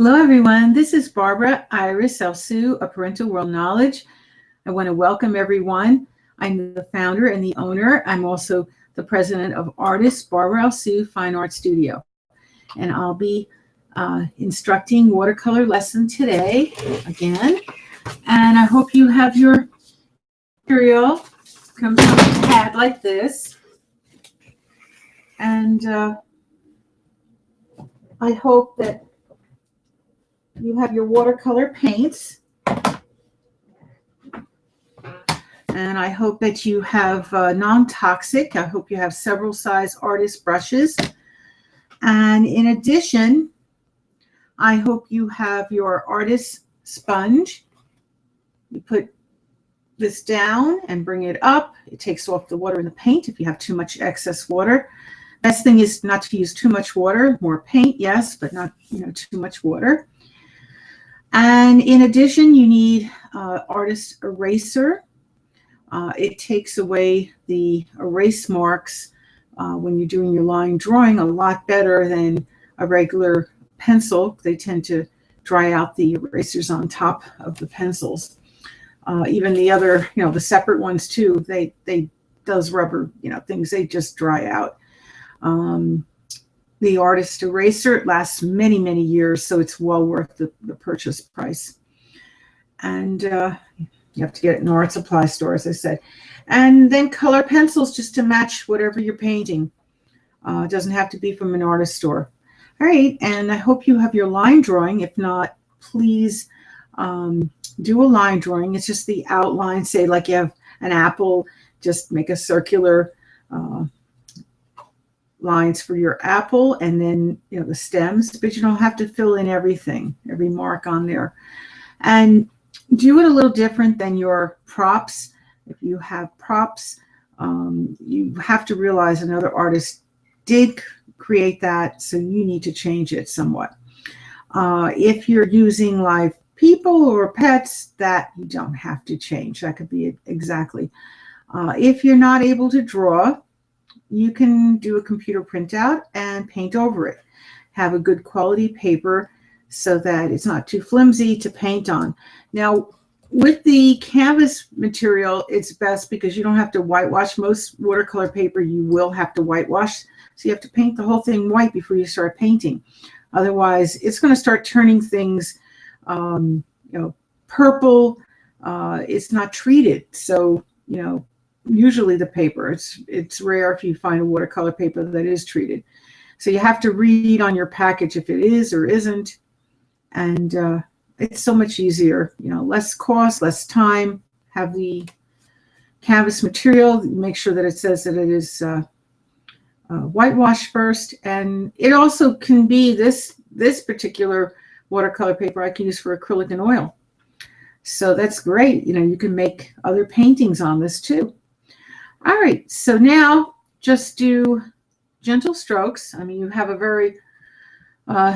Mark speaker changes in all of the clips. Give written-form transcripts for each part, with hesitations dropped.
Speaker 1: Hello, everyone. This is Barbara Iris Elsu of Parental World Knowledge. I want to welcome everyone. I'm the founder and the owner. I'm also the president of Artist Barbara Elsu Fine Art Studio. And I'll be instructing watercolor lesson today again. And I hope you have your material. Comes on a pad like this. And I hope that you have your watercolor paints, and I hope that you have non-toxic. I hope you have several size artist brushes, and in addition, I hope you have your artist sponge. You put this down and bring it up. It takes off the water in the paint if you have too much excess water. Best thing is not to use too much water. More paint, yes, but not too much water. And in addition, you need artist eraser. It takes away the erase marks when you're doing your line drawing a lot better than a regular pencil. They tend to dry out the erasers on top of the pencils. Even the other, the separate ones too, those rubber, things, they just dry out. The artist eraser, it lasts many, many years, so it's well worth the purchase price. And you have to get it in an art supply store, as I said. And then color pencils just to match whatever you're painting. It doesn't have to be from an artist store. All right, and I hope you have your line drawing. If not, please do a line drawing. It's just the outline, say like you have an apple, just make a circular lines for your apple, and then the stems, but you don't have to fill in everything, every mark on there. And do it a little different than your props. If you have props, you have to realize another artist did create that, so you need to change it somewhat. If you're using live people or pets, that you don't have to change. That could be exactly. If you're not able to draw, you can do a computer printout and paint over it. Have a good quality paper so that it's not too flimsy to paint on. Now, with the canvas material, it's best because you don't have to whitewash. Most watercolor paper you will have to whitewash, so you have to paint the whole thing white before you start painting. Otherwise, it's going to start turning things purple. It's not treated, so usually the paper, it's rare if you find a watercolor paper that is treated. So you have to read on your package if it is or isn't. And it's so much easier, less cost, less time. Have the canvas material, make sure that it says that it is whitewashed first. And it also can be this particular watercolor paper I can use for acrylic and oil. So that's great. You can make other paintings on this too. All right, so now just do gentle strokes. I mean, you have a very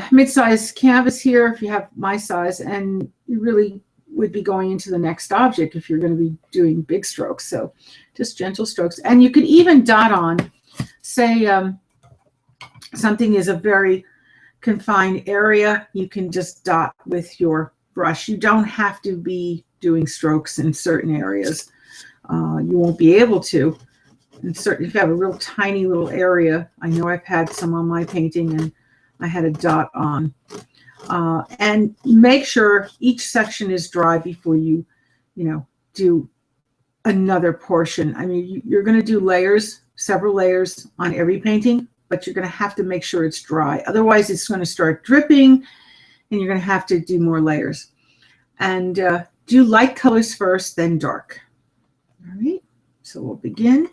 Speaker 1: mid-sized canvas here if you have my size, and you really would be going into the next object if you're going to be doing big strokes. So just gentle strokes. And you could even dot on, say something is a very confined area, you can just dot with your brush. You don't have to be doing strokes in certain areas. You won't be able to. And certainly if you have a real tiny little area, I know I've had some on my painting and I had a dot on. And make sure each section is dry before you, do another portion. I mean, you're going to do layers, several layers on every painting, but you're going to have to make sure it's dry. Otherwise, it's going to start dripping and you're going to have to do more layers. And do light colors first, then dark. All right, so we'll begin.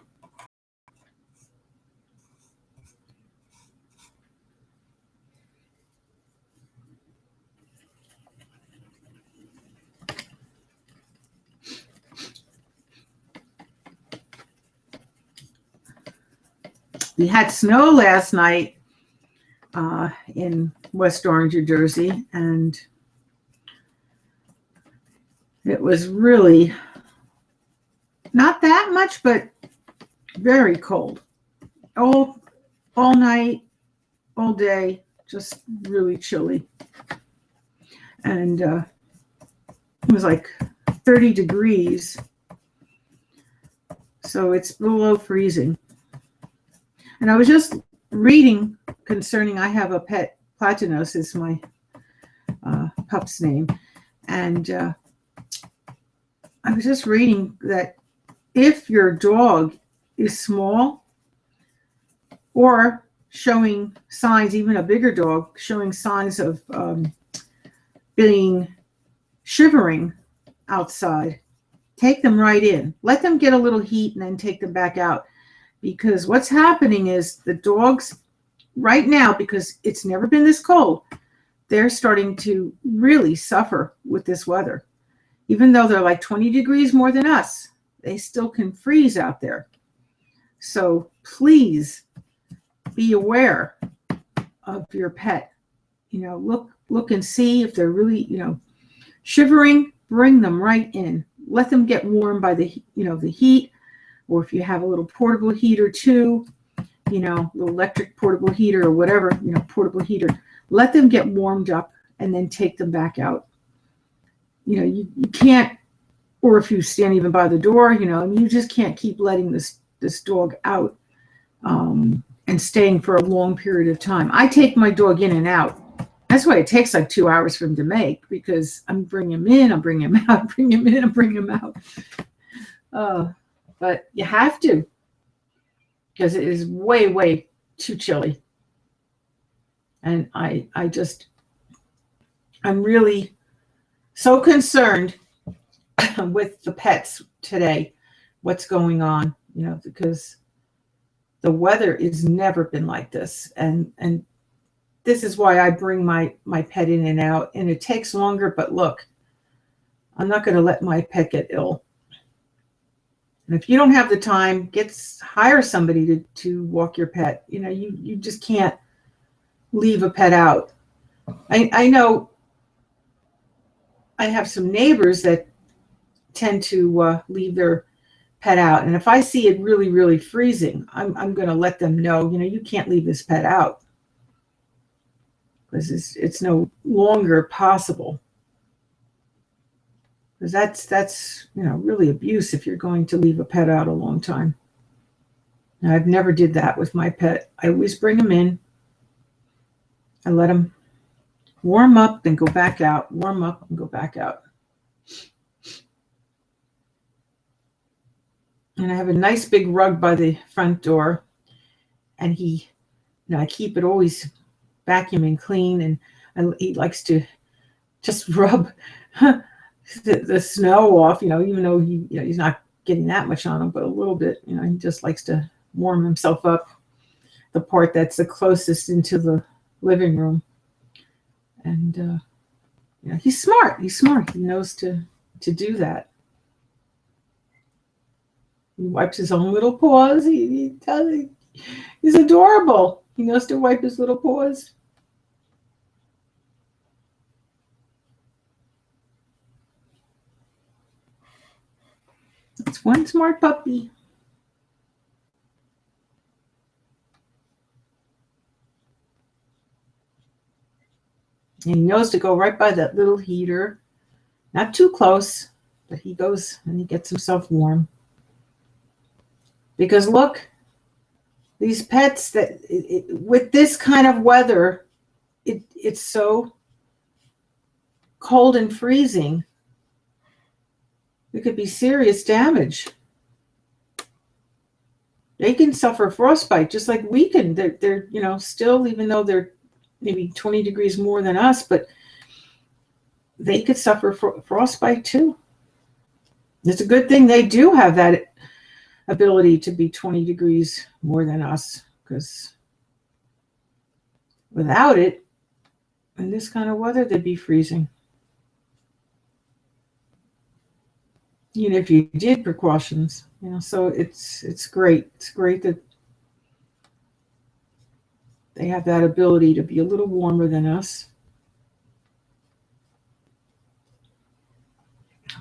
Speaker 1: We had snow last night in West Orange, New Jersey, and it was really not that much, but very cold. All night, all day, just really chilly. and it was like 30 degrees. So it's below freezing. And I was just reading concerning, I have a pet, Platinos is my pup's name. And I was just reading that if your dog is small or showing signs, even a bigger dog showing signs of being shivering outside, take them right in. Let them get a little heat and then take them back out. Because what's happening is the dogs right now, because it's never been this cold, they're starting to really suffer with this weather. Even though they're like 20 degrees more than us, they still can freeze out there. So please be aware of your pet. You know, look and see if they're really, you know, shivering. Bring them right in. Let them get warm by the, you know, the heat, or if you have a little portable heater too, you know, little electric portable heater or whatever, you know, portable heater. Let them get warmed up and then take them back out. You know, you can't, or if you stand even by the door, you know, you just can't keep letting this dog out and staying for a long period of time. I take my dog in and out. That's why it takes like 2 hours for him to make, because I'm bringing him in, I'm bringing him out, bring him in, I'm bringing him out. But you have to, because it is way, way too chilly. And I'm really so concerned with the pets today, what's going on, you know, because the weather has never been like this. And this is why I bring my pet in and out, and it takes longer, but look, I'm not going to let my pet get ill. And if you don't have the time, hire somebody to walk your pet. You know, you just can't leave a pet out. I know I have some neighbors that tend to leave their pet out. And if I see it really, really freezing, I'm going to let them know, you know, you can't leave this pet out, because it's no longer possible. Because that's you know, really abuse if you're going to leave a pet out a long time. Now, I've never did that with my pet. I always bring him in. I let him warm up, then go back out, warm up and go back out. And I have a nice big rug by the front door, and you know, I keep it always vacuum and clean, and he likes to just rub the snow off, you know, even though he's not getting that much on him, but a little bit, you know, he just likes to warm himself up, the part that's the closest into the living room. And you know, he's smart. He knows to do that. He wipes his own little paws. He's adorable. He knows to wipe his little paws. It's one smart puppy. And he knows to go right by that little heater. Not too close, but he goes and he gets himself warm. Because look, these pets, with this kind of weather, it's so cold and freezing. It could be serious damage. They can suffer frostbite just like we can. They're you know, still, even though they're maybe 20 degrees more than us, but they could suffer frostbite too. It's a good thing they do have that ability to be 20 degrees more than us, because without it, in this kind of weather, they'd be freezing. Even if you did precautions, you know, so it's great. It's great that they have that ability to be a little warmer than us.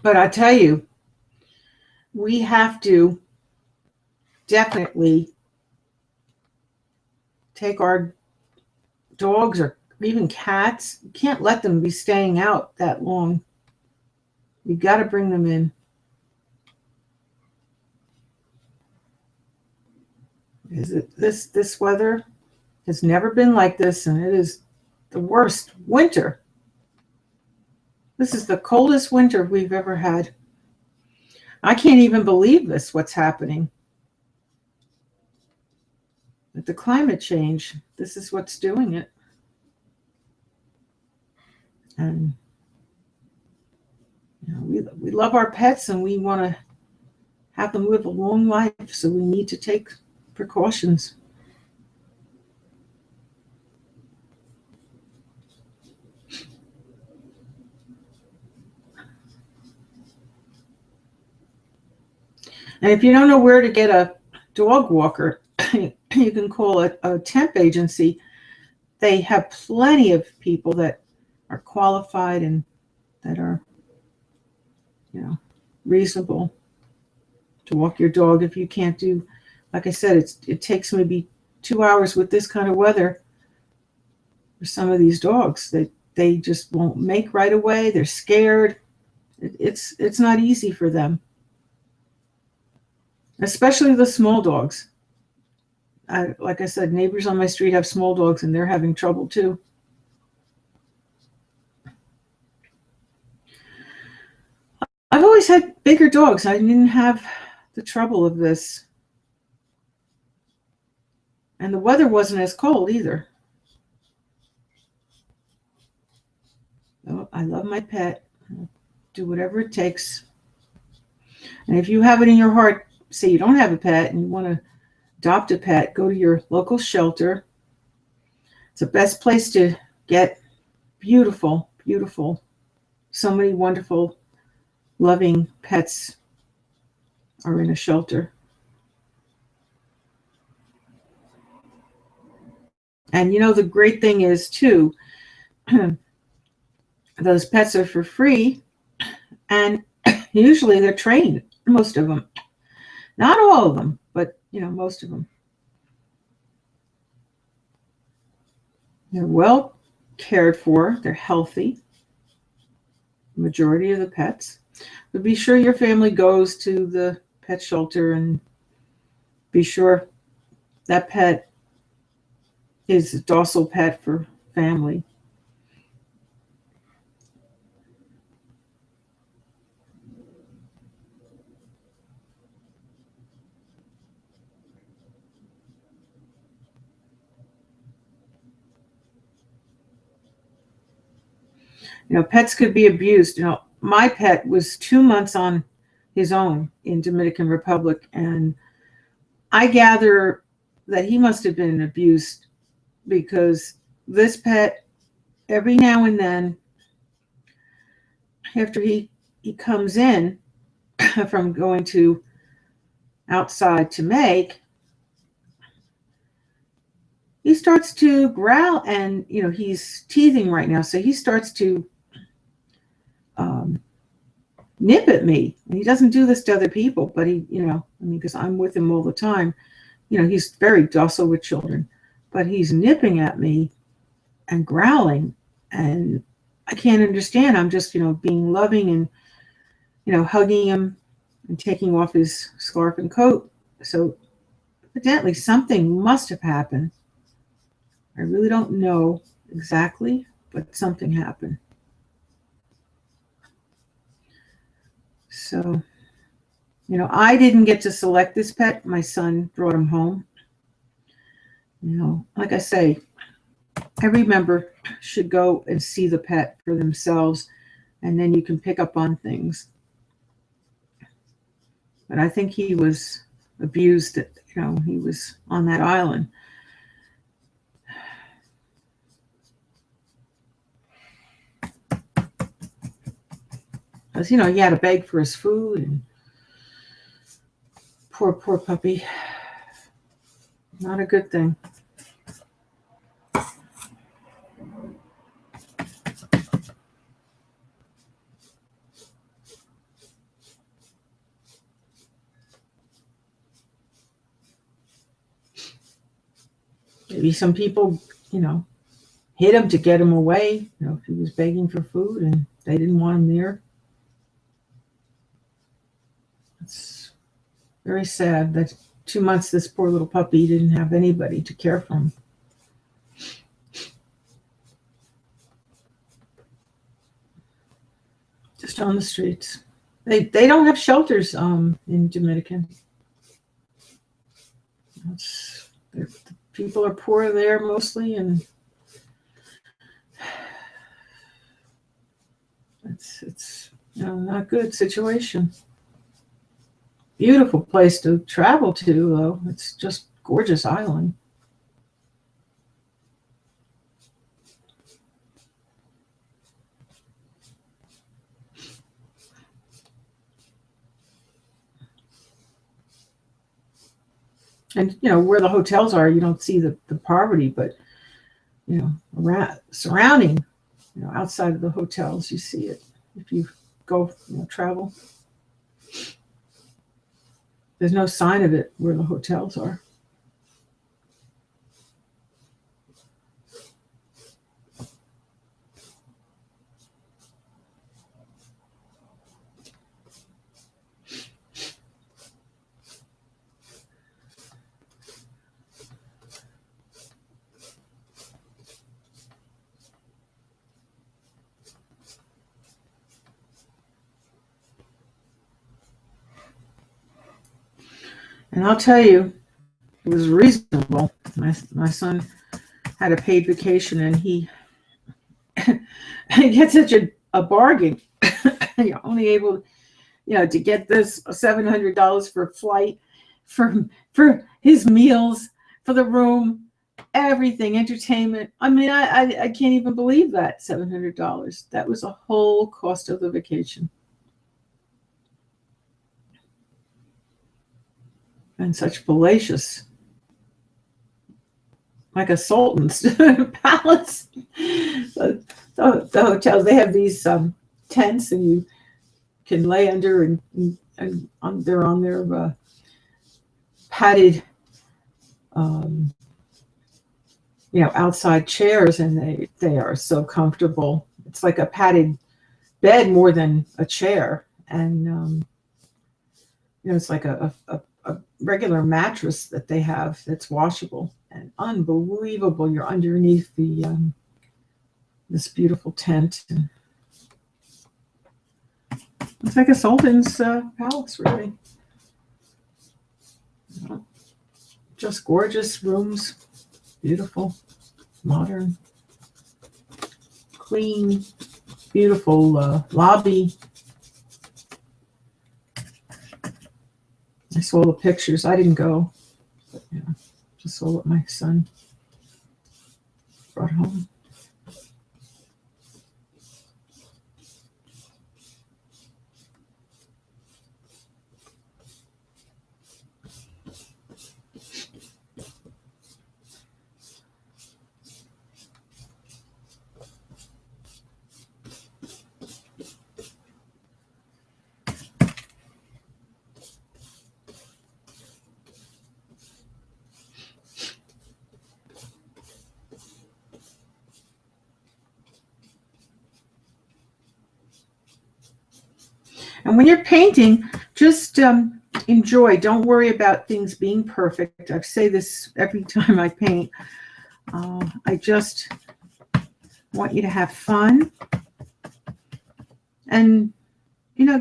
Speaker 1: But I tell you, we have to definitely take our dogs or even cats, you can't let them be staying out that long. You got to bring them in. Is it this weather has never been like this, and it is the worst winter. This is the coldest winter we've ever had. I can't even believe this, what's happening. With the climate change, this is what's doing it. And you know, we love our pets and we want to have them live a long life, so we need to take precautions. And if you don't know where to get a dog walker, you can call a temp agency. They have plenty of people that are qualified and that are, you know, reasonable to walk your dog. If you can't do, like I said, it takes maybe 2 hours with this kind of weather for some of these dogs that they just won't make right away. They're scared. It's not easy for them, especially the small dogs. Like I said, neighbors on my street have small dogs and they're having trouble too. I've always had bigger dogs. I didn't have the trouble of this. And the weather wasn't as cold either. I love my pet. I'll do whatever it takes. And if you have it in your heart, say you don't have a pet and you want to adopt a pet, go to your local shelter. It's the best place to get beautiful, beautiful, so many wonderful, loving pets are in a shelter. And you know, the great thing is too, those pets are for free, and usually they're trained, most of them. Not all of them, but you know, most of them. They're well cared for, they're healthy, the majority of the pets. But be sure your family goes to the pet shelter and be sure that pet is a docile pet for family. You know, pets could be abused. You know, my pet was 2 months on his own in Dominican Republic, and I gather that he must have been abused because this pet, every now and then, after he comes in from going to outside to make, he starts to growl, and you know, he's teething right now, so he starts to nip at me. And he doesn't do this to other people, but he, you know, I mean, because I'm with him all the time, you know, he's very docile with children, but he's nipping at me and growling, and I can't understand. I'm just, you know, being loving and, you know, hugging him and taking off his scarf and coat. So evidently something must have happened. I really don't know exactly, but something happened. So, you know, I didn't get to select this pet. My son brought him home. You know, like I say, every member should go and see the pet for themselves, and then you can pick up on things. But I think he was abused. You know, he was on that island. Because, you know, he had to beg for his food, and poor puppy. Not a good thing. Maybe some people, you know, hit him to get him away. You know, if he was begging for food and they didn't want him there. It's very sad that 2 months this poor little puppy didn't have anybody to care for him. Just on the streets. They don't have shelters in Dominican. The people are poor there mostly, and it's not a good situation. Beautiful place to travel to, though. It's just gorgeous island. And where the hotels are, you don't see the poverty, but around surrounding, outside of the hotels, you see it. If you go travel, there's no sign of it where the hotels are. And I'll tell you, it was reasonable. My son had a paid vacation, and he gets such a bargain. You're only able, to get this $700 for a flight, for his meals, for the room, everything, entertainment. I mean, I can't even believe that $700. That was a whole cost of the vacation. And such fallacious, like a sultan's palace. The hotels, they have these tents, and you can lay under, and they're on their padded, outside chairs, and they are so comfortable. It's like a padded bed more than a chair, and it's like a regular mattress that they have that's washable, and unbelievable. You're underneath the this beautiful tent, and it's like a sultan's palace, really. Just gorgeous rooms, beautiful, modern, clean, beautiful lobby. I saw the pictures. I didn't go, but just saw what my son brought home. And when you're painting, just enjoy. Don't worry about things being perfect. I say this every time I paint. I just want you to have fun, and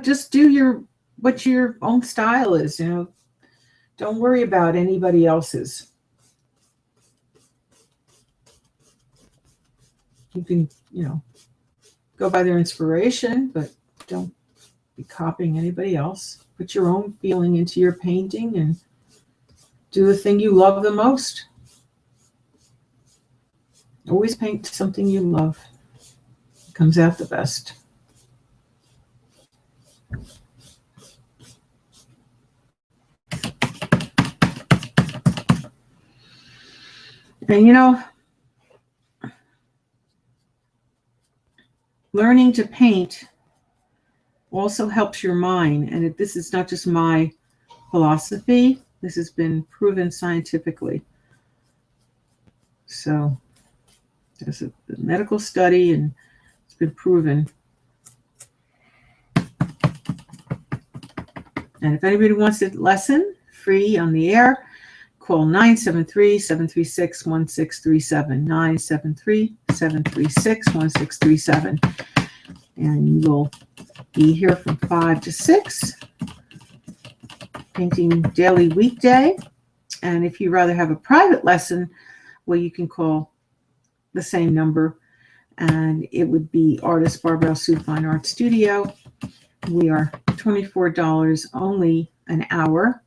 Speaker 1: just do what your own style is. Don't worry about anybody else's. You can go by their inspiration, but don't be copying anybody else. Put your own feeling into your painting and do the thing you love the most. Always paint something you love. It comes out the best. And learning to paint also helps your mind. And this is not just my philosophy. This has been proven scientifically. So There's a medical study, and it's been proven. And if anybody wants a lesson free on the air, call 973-736-1637, 973-736-1637. And you will be here from 5 to 6, painting daily weekday. And if you'd rather have a private lesson, well, you can call the same number, and it would be artist Barbara Sue Fine Art Studio. We are $24 only an hour.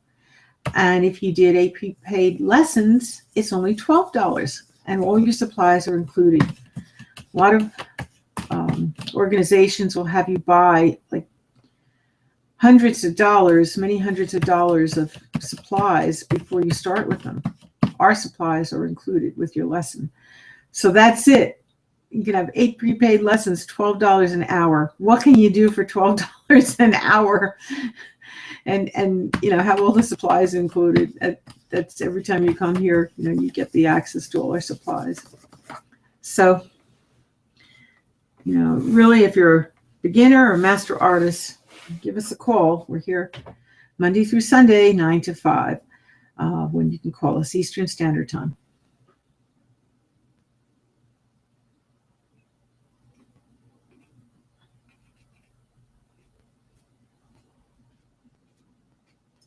Speaker 1: And if you did a prepaid lessons, it's only $12, and all your supplies are included. A lot of organizations will have you buy like hundreds of dollars, many hundreds of dollars of supplies before you start with them. Our supplies are included with your lesson. So that's it. You can have 8 prepaid lessons, $12 an hour. What can you do for $12 an hour? And have all the supplies included. That's every time you come here, you get the access to all our supplies. So, really, if you're a beginner or master artist, give us a call. We're here Monday through Sunday, 9 to 5, when you can call us Eastern Standard Time.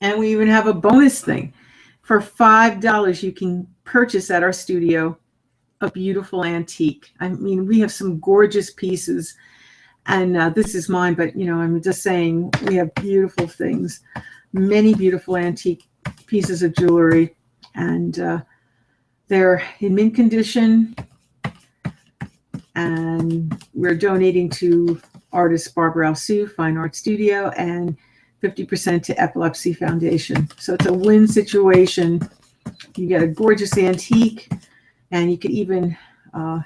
Speaker 1: And we even have a bonus thing. For $5, you can purchase at our studio a beautiful antique. I mean, we have some gorgeous pieces, and this is mine, but I'm just saying we have beautiful things, many beautiful antique pieces of jewelry, and they're in mint condition, and we're donating to artist Barbara Sue Fine Art Studio and 50% to Epilepsy Foundation. So it's a win situation. You get a gorgeous antique, and you could even, file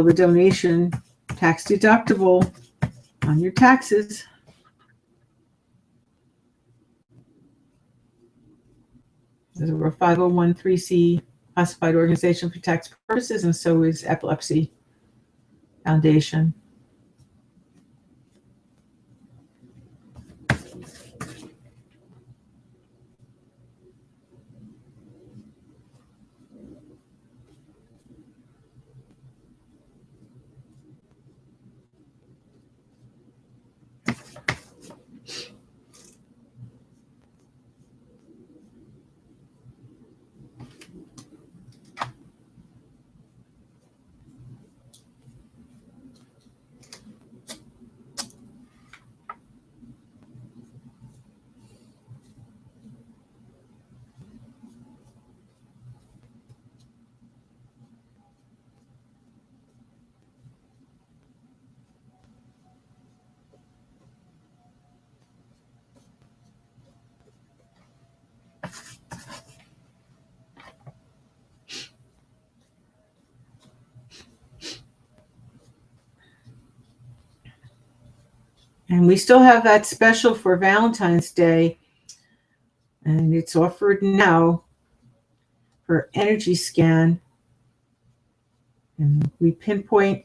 Speaker 1: the donation tax deductible on your taxes. We're a 501(c) classified organization for tax purposes, and so is Epilepsy Foundation. And we still have that special for Valentine's Day, and it's offered now for energy scan. And we pinpoint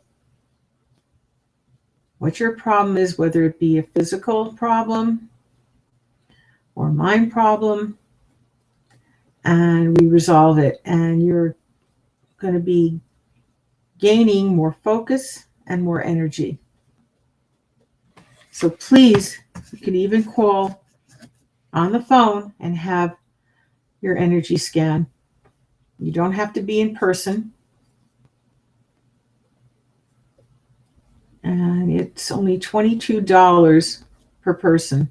Speaker 1: what your problem is, whether it be a physical problem or a mind problem, and we resolve it. And you're going to be gaining more focus and more energy. So please, you can even call on the phone and have your energy scan. You don't have to be in person. And it's only $22 per person.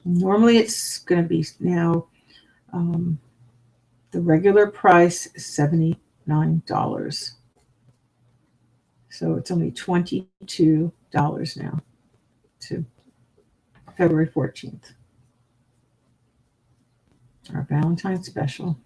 Speaker 1: Normally it's going to be now, the regular price is $79. So it's only $22 now to February 14th. Our Valentine's special.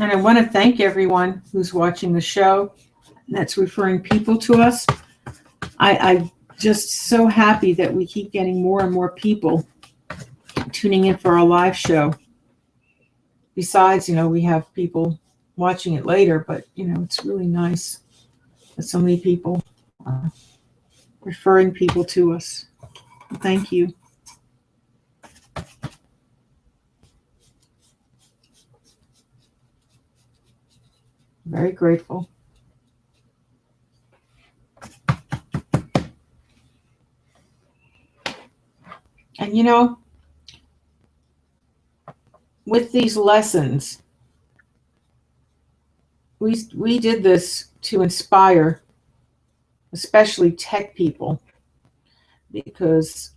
Speaker 1: And I want to thank everyone who's watching the show that's referring people to us. I'm just so happy that we keep getting more and more people tuning in for our live show. Besides, we have people watching it later, but, it's really nice that so many people are referring people to us. Thank you. Very grateful. And with these lessons, we did this to inspire, especially tech people, because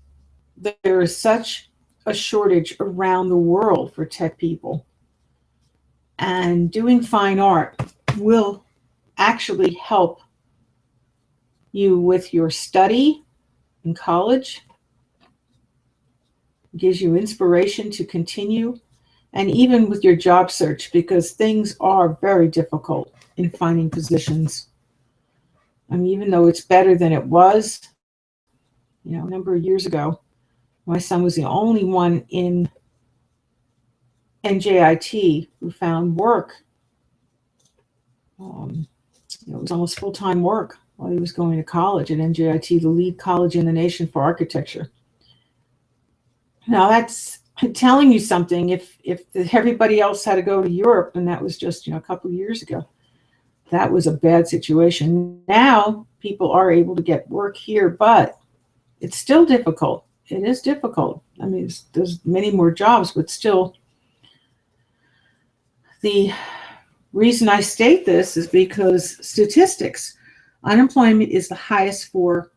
Speaker 1: there is such a shortage around the world for tech people. And doing fine art will actually help you with your study in college, gives you inspiration to continue, and even with your job search, because things are very difficult in finding positions. I mean, even though it's better than it was, a number of years ago, my son was the only one in NJIT who found work. It was almost full-time work while he was going to college at NJIT, the lead college in the nation for architecture. Now that's telling you something. If everybody else had to go to Europe, and that was just a couple of years ago, that was a bad situation. Now people are able to get work here, but it's still difficult. It is difficult. I mean, there's many more jobs, but still. The reason I state this is because statistics, unemployment is the highest for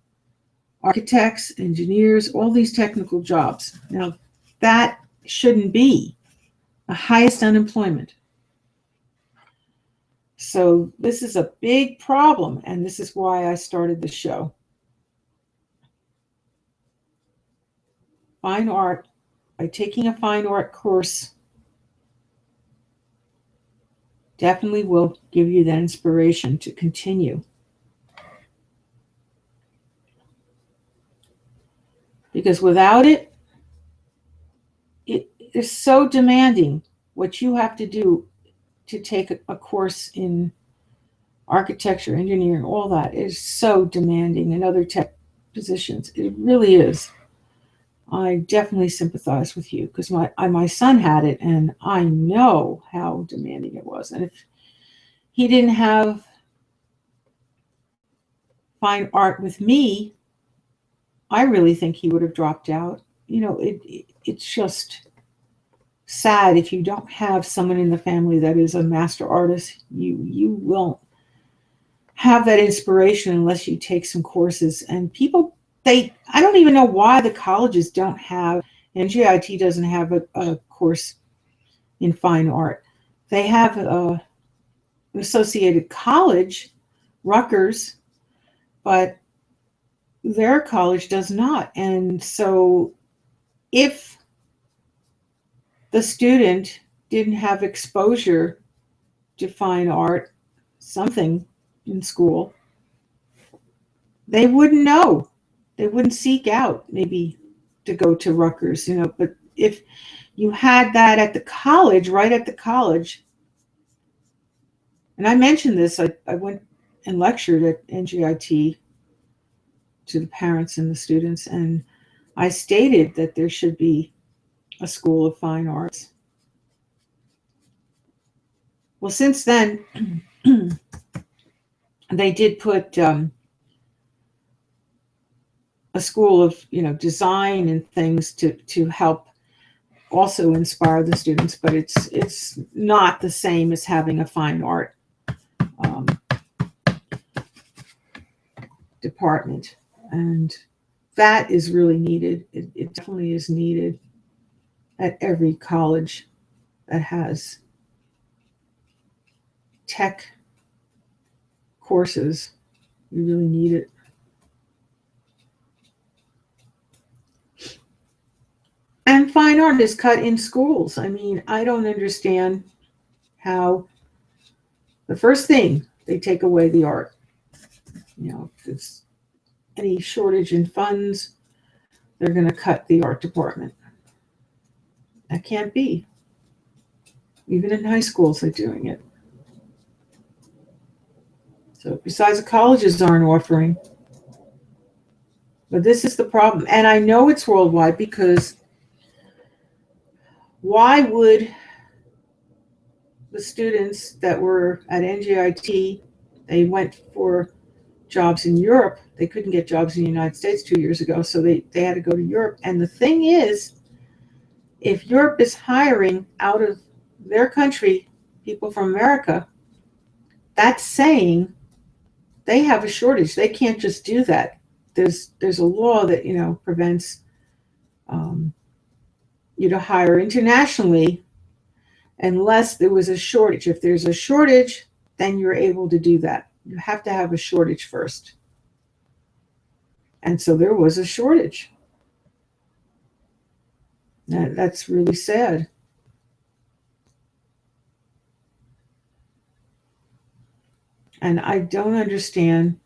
Speaker 1: architects, engineers, all these technical jobs. Now, that shouldn't be the highest unemployment. So this is a big problem, and this is why I started the show. Fine art, by taking a fine art course, definitely will give you that inspiration to continue. Because without it, it is so demanding. What you have to do to take a course in architecture, engineering, all that is so demanding, and other tech positions. It really is. I definitely sympathize with you, because my son had it, and I know how demanding it was. And if he didn't have fine art with me, I really think he would have dropped out. It's just sad if you don't have someone in the family that is a master artist. You won't have that inspiration unless you take some courses. And people, I don't even know why the colleges don't have, NJIT doesn't have a course in fine art. They have an associated college, Rutgers, but their college does not. And so if the student didn't have exposure to fine art, something in school, they wouldn't know. They wouldn't seek out maybe to go to Rutgers, but if you had that at the college, right at the college, and I mentioned this, I went and lectured at NJIT to the parents and the students, and I stated that there should be a school of fine arts. Well, since then, they did put a school of design and things to help also inspire the students, but it's not the same as having a fine art department, and that is really needed. It definitely is needed at every college that has tech courses. You really need it. And fine art is cut in schools. I mean, I don't understand how The first thing, they take away the art. You know, if there's any shortage in funds, they're going to cut the art department. That can't be. Even in high schools, they're doing it. So besides, the colleges aren't offering. But this is the problem. And I know it's worldwide, because why would the students that were at NJIT, they went for jobs in Europe. They couldn't get jobs in the United States 2 years ago, so they had to go to Europe. And the thing is, if Europe is hiring out of their country people from America, that's saying they have a shortage. They can't just do that. There's a law that, you know, prevents you to hire internationally unless there was a shortage. If there's a shortage, then you're able to do that. You have to have a shortage first. And so there was a shortage. That's really sad. And I don't understand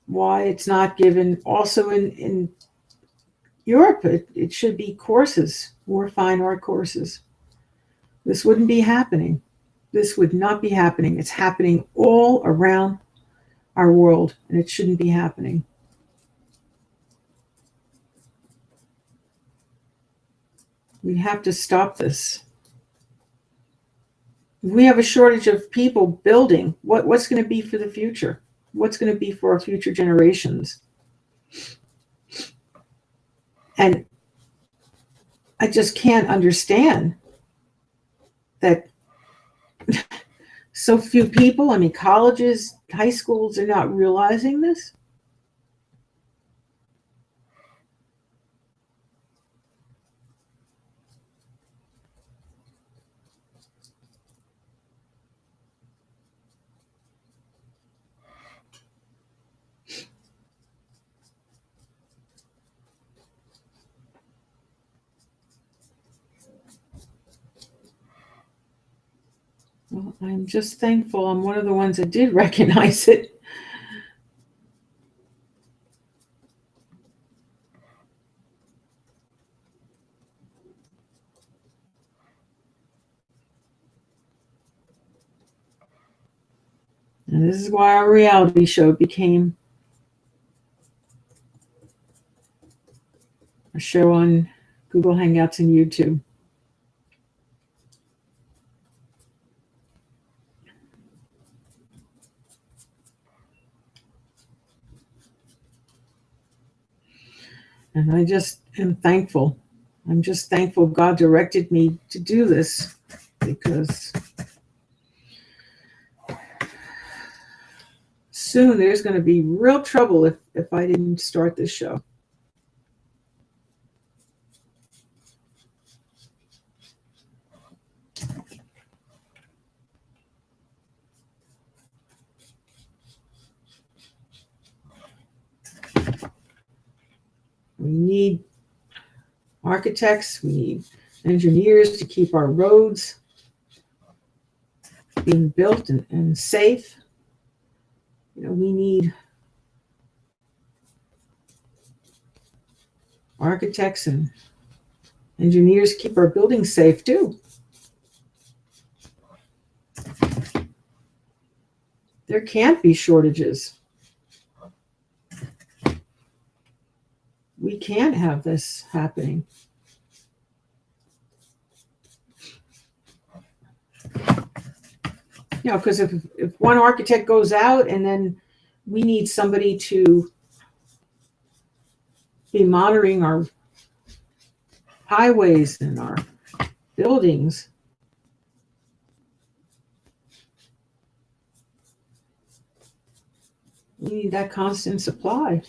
Speaker 1: why it's not given also in Europe. It should be courses, more fine art courses. This wouldn't be happening. This would not be happening. It's happening all around our world, and it shouldn't be happening. We have to stop this. We have a shortage of people building. What's going to be for the future? What's going to be for our future generations? And I just can't understand that so few people, I mean, colleges, high schools, are not realizing this. Well, I'm just thankful I'm one of the ones that did recognize it. And this is why our reality show became a show on Google Hangouts and YouTube. And I just am thankful. I'm just thankful God directed me to do this, because soon there's going to be real trouble if I didn't start this show. We need architects, we need engineers to keep our roads being built and safe. You know, we need architects and engineers to keep our buildings safe too. There can't be shortages. We can't have this happening. You know, because if one architect goes out, and then we need somebody to be monitoring our highways and our buildings, we need that constant supply.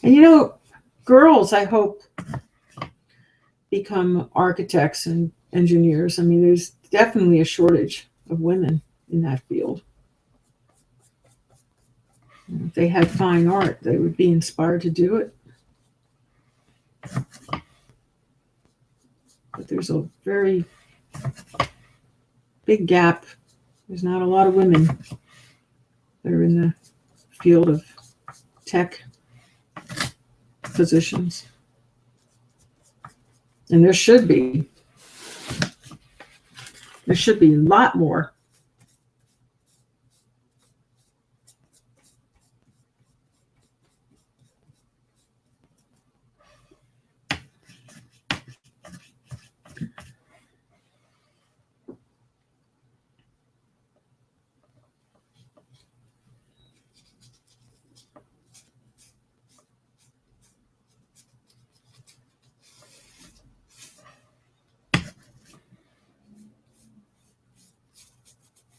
Speaker 1: And you know, girls, I hope, become architects and engineers. I mean, there's definitely a shortage of women in that field. If they had fine art, they would be inspired to do it. But there's a very big gap. There's not a lot of women that are in the field of tech positions. And there should be. There should be a lot more.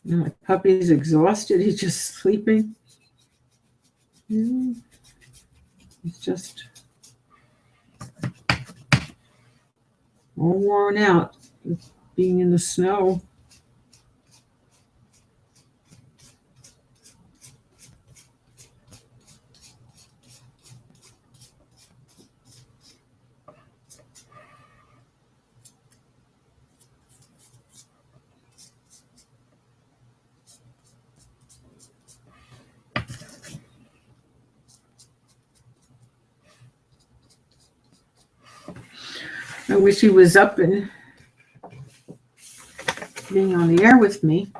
Speaker 1: My puppy's exhausted. He's just sleeping. He's just all worn out with being in the snow. I wish he was up and being on the air with me.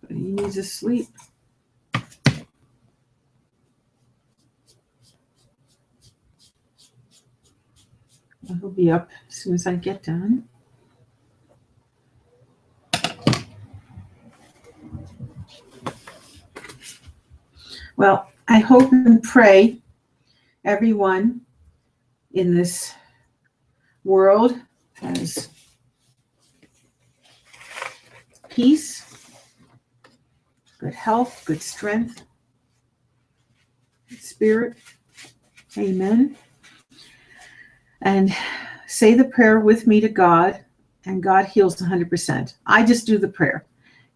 Speaker 1: But he needs to sleep. He'll be up as soon as I get done. Well, I hope and pray everyone in this world has peace, good health, good strength, good spirit. Amen. And say the prayer with me to God, and God heals 100%. I just do the prayer.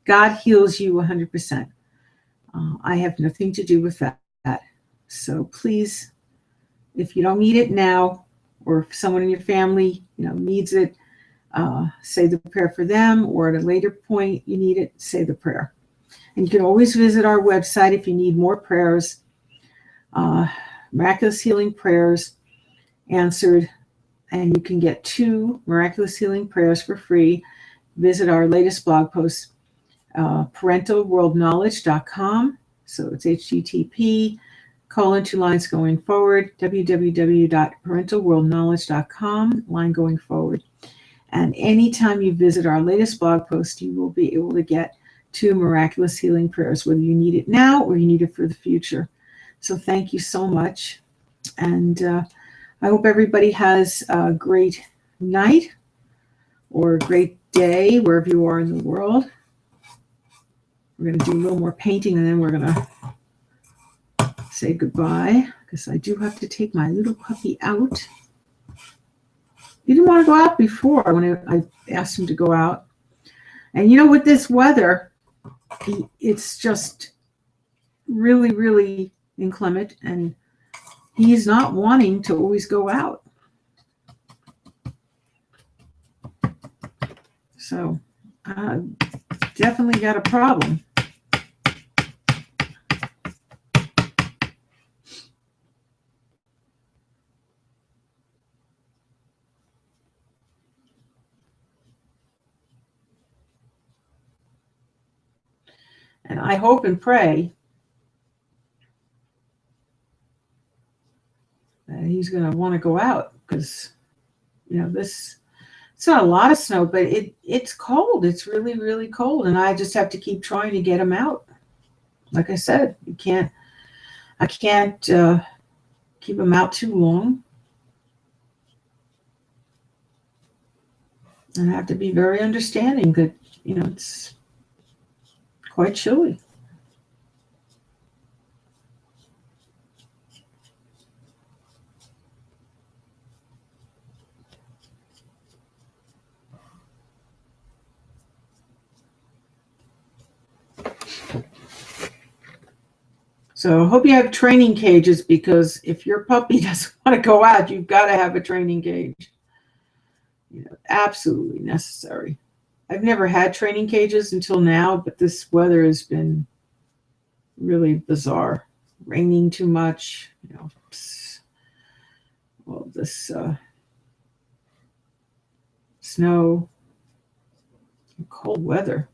Speaker 1: God heals you 100%. I have nothing to do with that. So please, if you don't need it now, or if someone in your family, needs it, say the prayer for them, or at a later point you need it, say the prayer. And you can always visit our website if you need more prayers, miraculous healing prayers answered, and you can get 2 miraculous healing prayers for free. Visit our latest blog post, ParentalWorldknowledge.com. So it's http://going forward, www.ParentalWorldknowledge.com, line going forward. And anytime you visit our latest blog post, you will be able to get 2 miraculous healing prayers, whether you need it now or you need it for the future. So thank you so much. And I hope everybody has a great night or a great day wherever you are in the world. We're going to do a little more painting, and then we're going to say goodbye, because I do have to take my little puppy out. He didn't want to go out before when I asked him to go out. And with this weather, it's just really, really inclement, and he's not wanting to always go out. So definitely got a problem. And I hope and pray that he's going to want to go out, because, it's not a lot of snow, but it's cold. It's really, really cold. And I just have to keep trying to get him out. Like I said, I can't keep him out too long. And I have to be very understanding that, it's quite chilly. So I hope you have training cages, because if your puppy doesn't want to go out, you've got to have a training cage. You know, absolutely necessary. I've never had training cages until now, but this weather has been really bizarre. Raining too much, you know, all this snow, cold weather.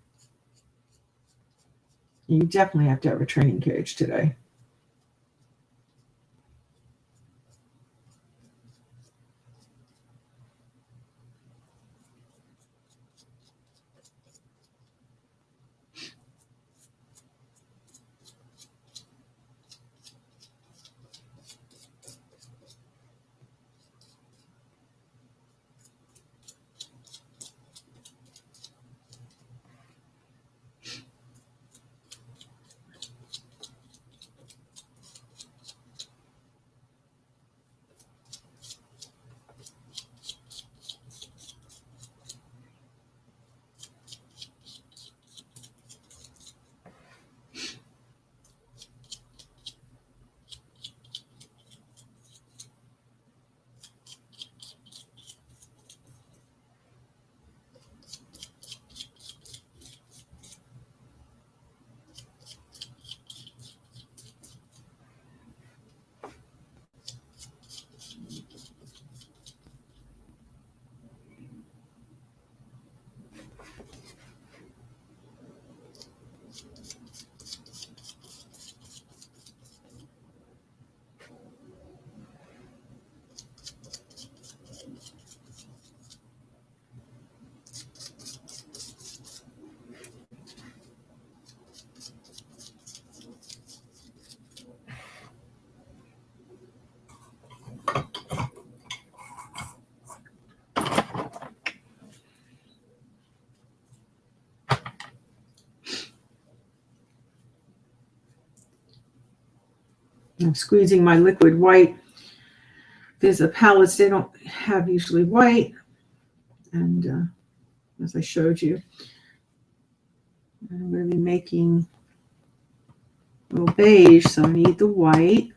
Speaker 1: You definitely have to have a training cage today. I'm squeezing my liquid white. There's a palettes, they don't have usually white. And as I showed you, I'm going to be making a little beige, so I need the white.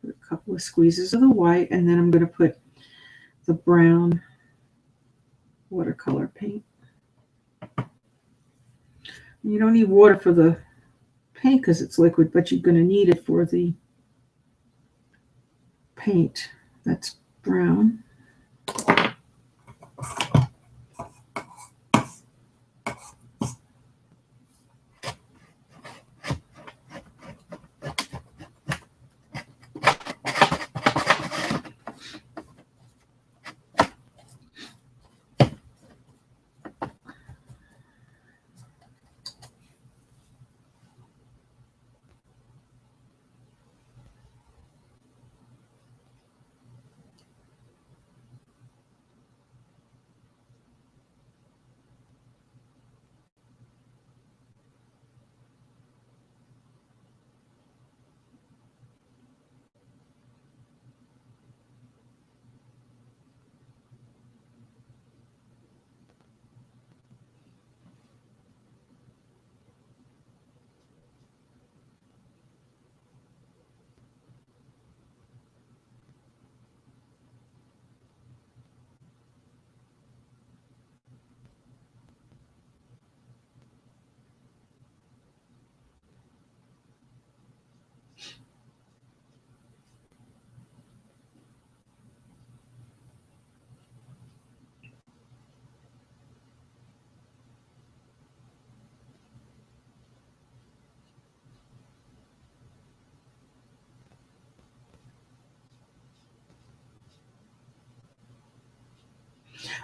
Speaker 1: Put a couple of squeezes of the white, and then I'm going to put the brown watercolor paint. You don't need water for the paint because it's liquid, but you're going to need it for the paint. That's brown.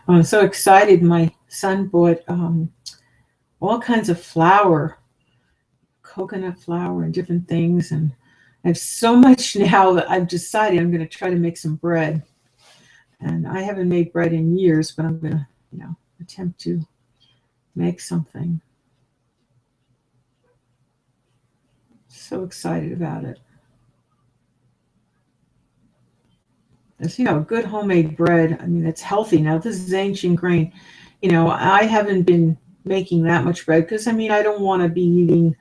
Speaker 1: I'm so excited. My son bought all kinds of flour, coconut flour and different things. And I have so much now that I've decided I'm going to try to make some bread. And I haven't made bread in years, but I'm going to, attempt to make something. So excited about it. You know, good homemade bread. I mean, it's healthy. Now, this is ancient grain. I haven't been making that much bread because, I don't want to be eating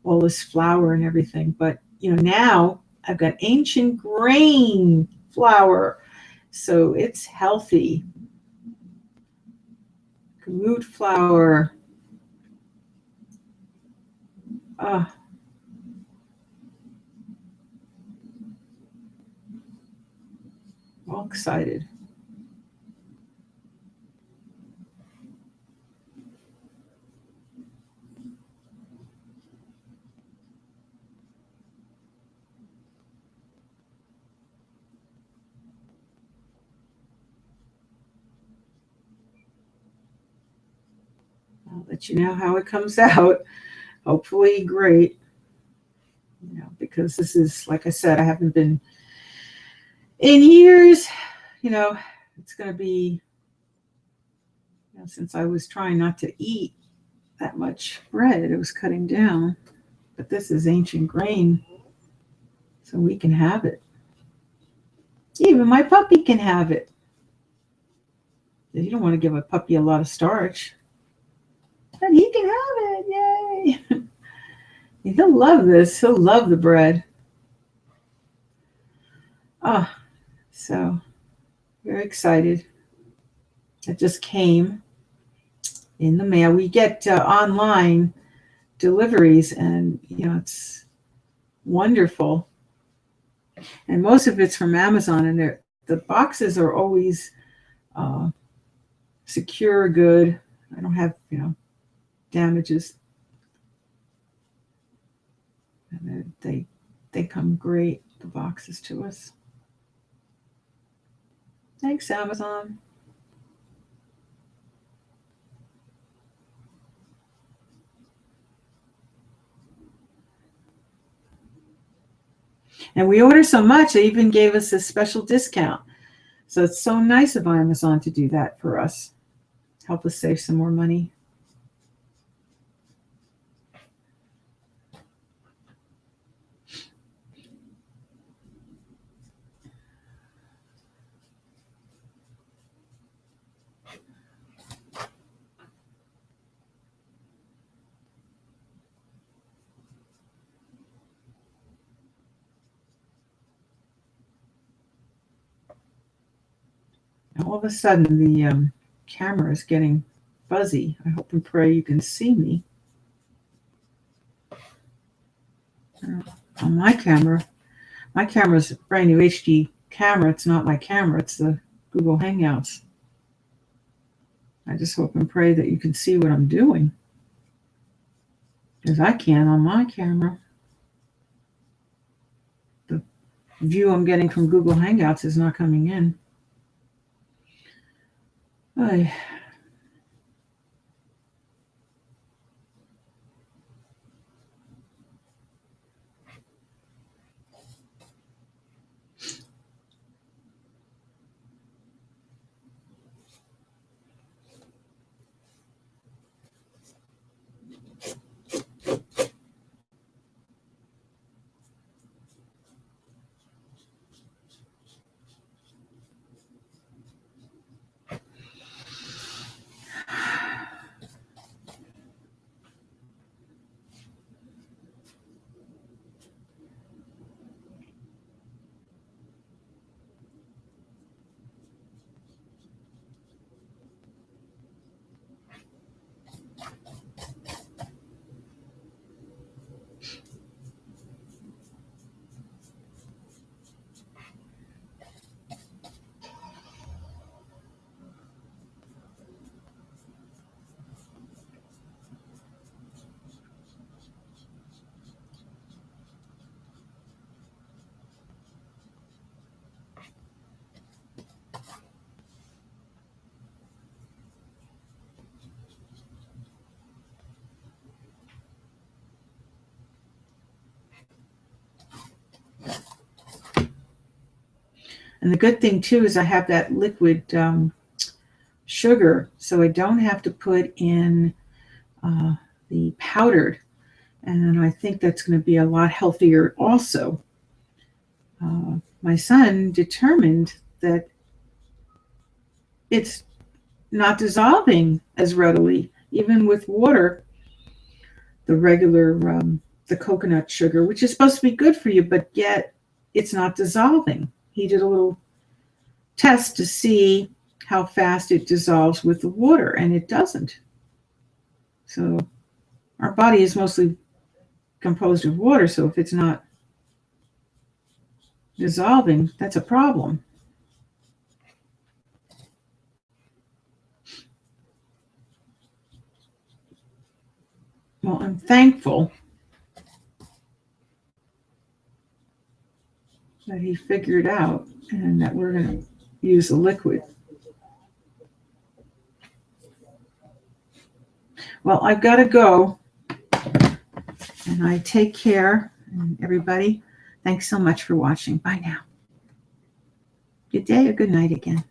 Speaker 1: all this flour and everything. But, now I've got ancient grain flour, so it's healthy. Root flour. Ah, all excited. I'll let you know how it comes out. Hopefully great. Because this is, like I said, I haven't been in years. It's going to be, since I was trying not to eat that much bread, it was cutting down. But this is ancient grain, so we can have it. Even my puppy can have it. You don't want to give a puppy a lot of starch, but he can have it. Yay! He'll love this. He'll love the bread. Oh, so very excited. It just came in the mail. We get online deliveries, and it's wonderful. And most of it's from Amazon, and the boxes are always secure, good. I don't have damages. And they come great, the boxes to us. Thanks, Amazon. And we order so much, they even gave us a special discount. So it's so nice of Amazon to do that for us. Help us save some more money. All of a sudden, the camera is getting fuzzy. I hope and pray you can see me. On my camera's a brand new HD camera. It's not my camera. It's the Google Hangouts. I just hope and pray that you can see what I'm doing, because I can on my camera. The view I'm getting from Google Hangouts is not coming in. And the good thing too is I have that liquid sugar, so I don't have to put in the powdered. And I think that's going to be a lot healthier also. My son determined that it's not dissolving as readily, even with water. The regular the coconut sugar, which is supposed to be good for you, but yet it's not dissolving. He did a little test to see how fast it dissolves with the water, and it doesn't. So our body is mostly composed of water, so if it's not dissolving, that's a problem. Well, I'm thankful that he figured out and that we're going to use a liquid. Well, I've got to go, and I take care. And everybody, thanks so much for watching. Bye now. Good day or good night again.